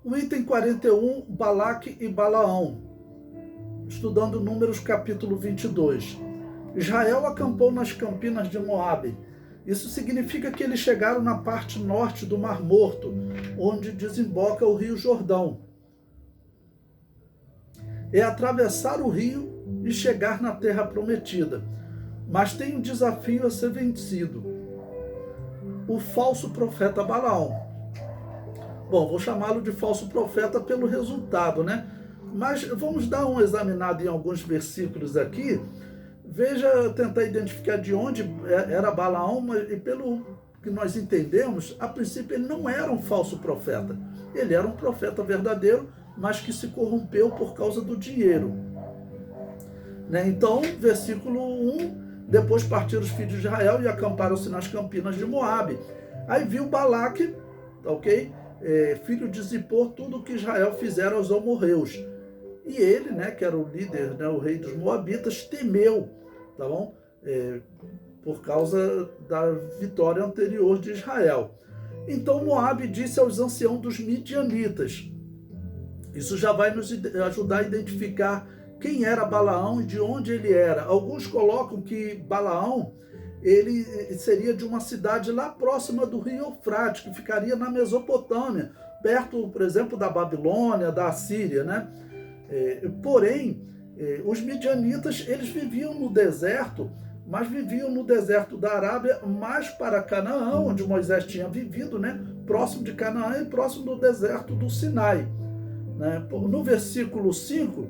O item 41, Balaque e Balaão. Estudando Números capítulo 22. Israel acampou nas campinas de Moabe. Isso significa que eles chegaram na parte norte do Mar Morto, onde desemboca o rio Jordão. É atravessar o rio e chegar na terra prometida. Mas tem um desafio a ser vencido: o falso profeta Balaão. Bom, vou chamá-lo de falso profeta pelo resultado, né? Mas vamos dar uma examinada em alguns versículos aqui. Veja, tentar identificar de onde era Balaão, e pelo que nós entendemos, a princípio ele não era um falso profeta. Ele era um profeta verdadeiro, mas que se corrompeu por causa do dinheiro. Né? Então, versículo 1, depois partiram os filhos de Israel e acamparam-se nas campinas de Moabe. Aí viu Balaque, ok? Filho de Zippor, tudo o que Israel fizera aos amorreus. E ele, né, que era o líder, né, o rei dos Moabitas, temeu, tá bom? Por causa da vitória anterior de Israel. Então Moabe disse aos anciãos dos midianitas. Isso já vai nos ajudar a identificar quem era Balaão e de onde ele era. Alguns colocam que Balaão ele seria de uma cidade lá próxima do rio Eufrates, que ficaria na Mesopotâmia, perto, por exemplo, da Babilônia, da Assíria, né? Porém, os midianitas, eles viviam no deserto, mas viviam no deserto da Arábia, mais para Canaã, onde Moisés tinha vivido, né? Próximo de Canaã e próximo do deserto do Sinai. Né? No versículo 5,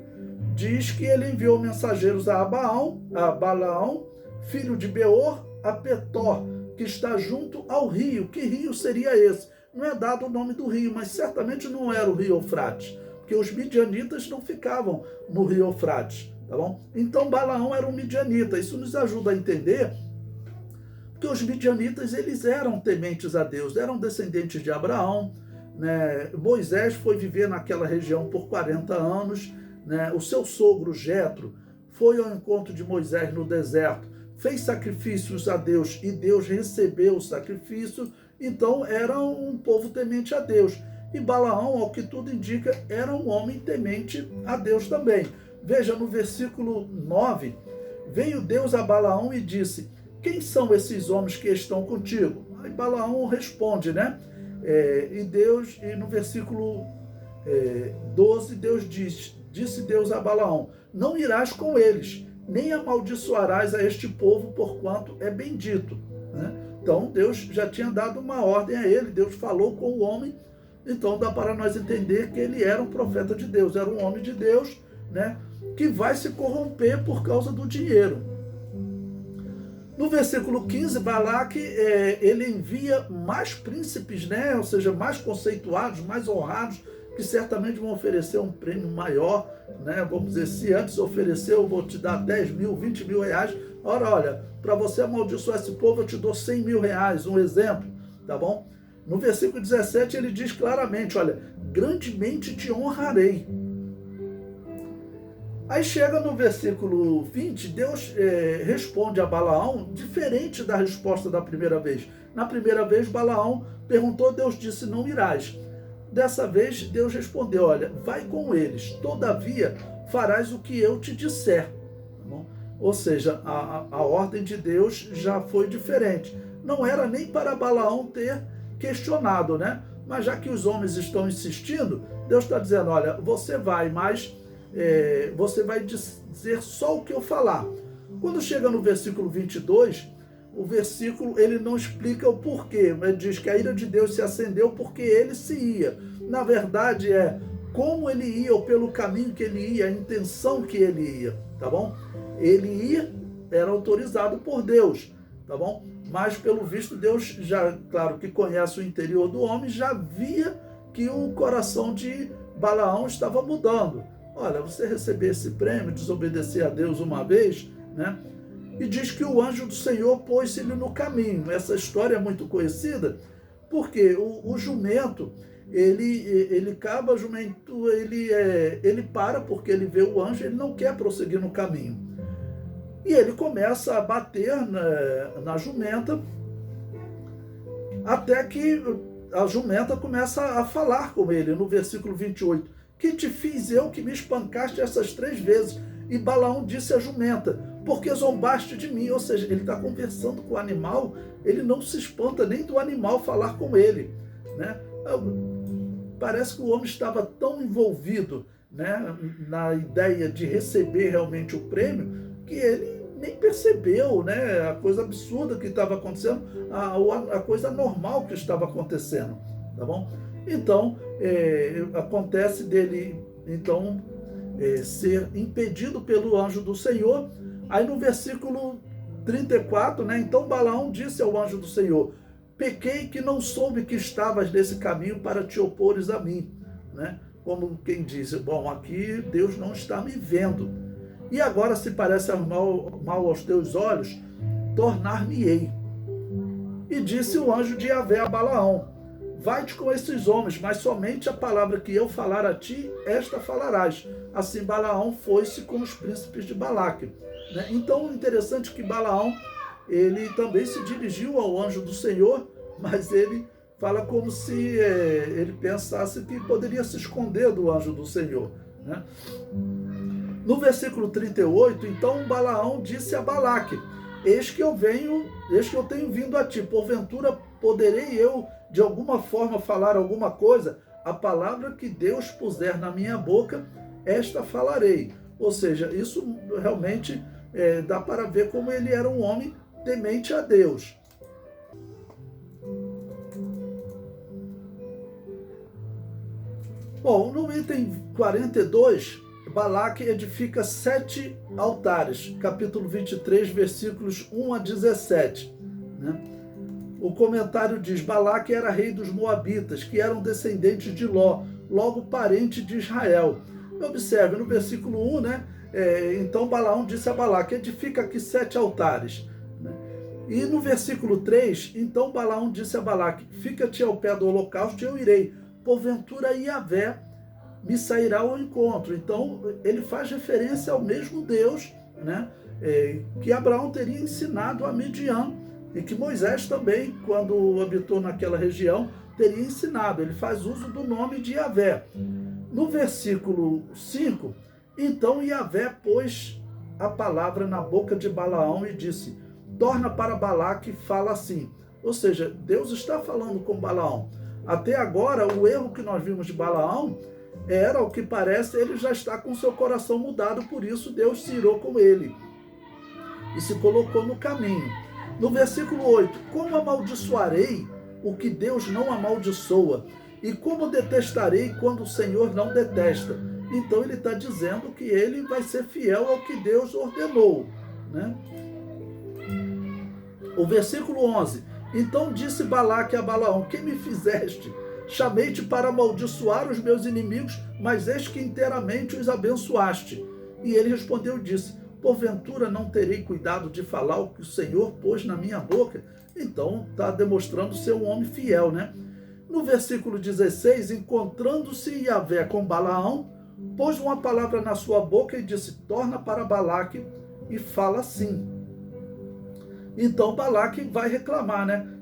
diz que ele enviou mensageiros a Balaão, filho de Beor, a Petor, que está junto ao rio. Que rio seria esse? Não é dado o nome do rio, mas certamente não era o rio Eufrates, porque os midianitas não ficavam no rio Eufrates, tá bom? Então Balaão era um midianita. Isso nos ajuda a entender que os midianitas, eles eram tementes a Deus, eram descendentes de Abraão, né? Moisés foi viver naquela região por 40 anos, né? O seu sogro Jetro foi ao encontro de Moisés no deserto, fez sacrifícios a Deus e Deus recebeu o sacrifício. Então era um povo temente a Deus. E Balaão, ao que tudo indica, era um homem temente a Deus também. Veja, no versículo 9, veio Deus a Balaão e disse: quem são esses homens que estão contigo? Aí Balaão responde, né? E no versículo 12, Deus disse Deus a Balaão: não irás com eles, nem amaldiçoarás a este povo, porquanto é bendito. Né? Então Deus já tinha dado uma ordem a ele, Deus falou com o homem. Então dá para nós entender que ele era um profeta de Deus, era um homem de Deus, né, que vai se corromper por causa do dinheiro. No versículo 15, Balaque, ele envia mais príncipes, né, ou seja, mais conceituados, mais honrados, que certamente vão oferecer um prêmio maior, né, vamos dizer, se antes ofereceu, eu vou te dar 10 mil, 20 mil reais, olha, para você amaldiçoar esse povo, eu te dou 100 mil reais, um exemplo, tá bom? No versículo 17 ele diz claramente, olha, grandemente te honrarei. Aí chega no versículo 20, Deus responde a Balaão diferente da resposta da primeira vez. Na primeira vez Balaão perguntou, Deus disse, não irás. Dessa vez Deus respondeu, olha, vai com eles, todavia farás o que eu te disser. Tá bom? Ou seja, a ordem de Deus já foi diferente. Não era nem para Balaão ter questionado, né? Mas já que os homens estão insistindo, Deus está dizendo, olha, você vai, mas você vai dizer só o que eu falar. Quando chega no versículo 22, o versículo ele não explica o porquê, mas diz que a ira de Deus se acendeu porque ele se ia. Na verdade como ele ia, ou pelo caminho que ele ia, a intenção que ele ia, tá bom? Ele ia, era autorizado por Deus, tá bom? Mas, pelo visto, Deus já, claro, que conhece o interior do homem, já via que o coração de Balaão estava mudando. Olha, você receber esse prêmio, desobedecer a Deus uma vez, né? E diz que o anjo do Senhor pôs-se-lhe no caminho. Essa história é muito conhecida, porque o jumento, ele acaba, o jumento, ele para porque ele vê o anjo, ele não quer prosseguir no caminho. E ele começa a bater na jumenta, até que a jumenta começa a falar com ele, no versículo 28. Que te fiz eu que me espancaste essas 3 vezes? E Balaão disse à jumenta, porque zombaste de mim. Ou seja, ele está conversando com o animal, ele não se espanta nem do animal falar com ele, né? Parece que o homem estava tão envolvido, né, na ideia de receber realmente o prêmio, que ele nem percebeu, né, a coisa absurda que estava acontecendo, a coisa normal que estava acontecendo, tá bom? Então, acontece dele, então, ser impedido pelo anjo do Senhor. Aí no versículo 34, né, então Balaão disse ao anjo do Senhor, pequei que não soube que estavas nesse caminho para te opores a mim, né? Como quem diz, bom, aqui Deus não está me vendo. E agora, se parece mal aos teus olhos, tornar-me-ei. E disse o anjo de Yahvé a Balaão, vai-te com esses homens, mas somente a palavra que eu falar a ti, esta falarás. Assim Balaão foi-se com os príncipes de Balaque. Né? Então, interessante que Balaão, ele também se dirigiu ao anjo do Senhor, mas ele fala como se ele pensasse que poderia se esconder do anjo do Senhor, né? No versículo 38, então Balaão disse a Balaque, eis que eu tenho vindo a ti, porventura poderei eu de alguma forma falar alguma coisa? A palavra que Deus puser na minha boca, esta falarei. Ou seja, isso realmente dá para ver como ele era um homem temente a Deus. Bom, no item 42, Balaque edifica 7 altares, capítulo 23, versículos 1 a 17. Né? O comentário diz, Balaque era rei dos Moabitas, que eram descendentes de Ló, logo parente de Israel. Observe, no versículo 1, né? Então Balaão disse a Balaque, edifica aqui 7 altares. E no versículo 3, então Balaão disse a Balaque, fica-te ao pé do holocausto e eu irei, porventura Yahvé me sairá ao encontro. Então ele faz referência ao mesmo Deus, né, que Abraão teria ensinado a Midian, e que Moisés também, quando habitou naquela região, teria ensinado. Ele faz uso do nome de Yahvé. No versículo 5, então Yahvé pôs a palavra na boca de Balaão e disse, torna para Balaque e fala assim. Ou seja, Deus está falando com Balaão. Até agora, o erro que nós vimos de Balaão era, o que parece, ele já está com seu coração mudado, por isso Deus se irou com ele e se colocou no caminho. No versículo 8, como amaldiçoarei o que Deus não amaldiçoa? E como detestarei quando o Senhor não detesta? Então ele está dizendo que ele vai ser fiel ao que Deus ordenou, né? O versículo 11, então disse Balaque a Balaão, que me fizeste? Chamei-te para amaldiçoar os meus inimigos, mas eis que inteiramente os abençoaste. E ele respondeu e disse, porventura não terei cuidado de falar o que o Senhor pôs na minha boca? Então está demonstrando ser um homem fiel, né? No versículo 16, encontrando-se Yahvé com Balaão, pôs uma palavra na sua boca e disse, torna para Balaque e fala assim. Então Balaque vai reclamar, né?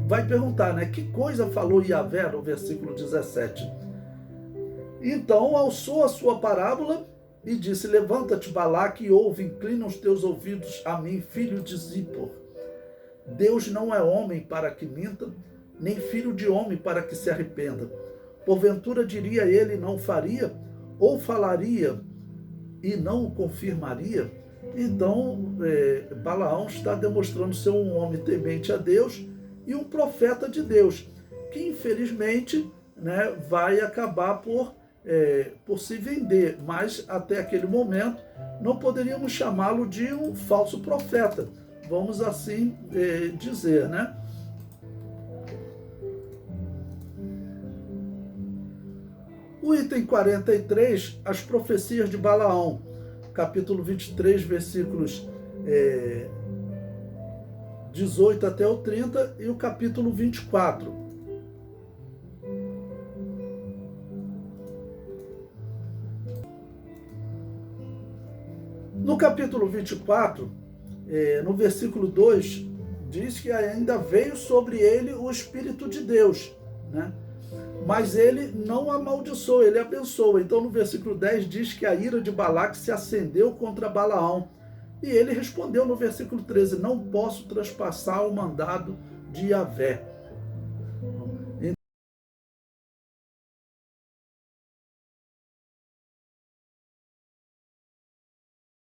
Vai perguntar, né? Que coisa falou Yahvé no versículo 17? Então alçou a sua parábola e disse, levanta-te Balaque e ouve, inclina os teus ouvidos a mim, filho de Zippor. Deus não é homem para que minta, nem filho de homem para que se arrependa. Porventura diria ele, não faria, ou falaria e não o confirmaria? Então, Balaão está demonstrando ser um homem temente a Deus e um profeta de Deus, que infelizmente, né, vai acabar por se vender, mas até aquele momento não poderíamos chamá-lo de um falso profeta, vamos assim dizer, né? O item 43, as profecias de Balaão, capítulo 23, versículos 18 até o 30, e o capítulo 24. No capítulo 24, no versículo 2, diz que ainda veio sobre ele o Espírito de Deus, né? Mas ele não amaldiçoa, ele abençoa. Então no versículo 10 diz que a ira de Balaque se acendeu contra Balaão. E ele respondeu no versículo 13, não posso transpassar o mandado de Yahvé.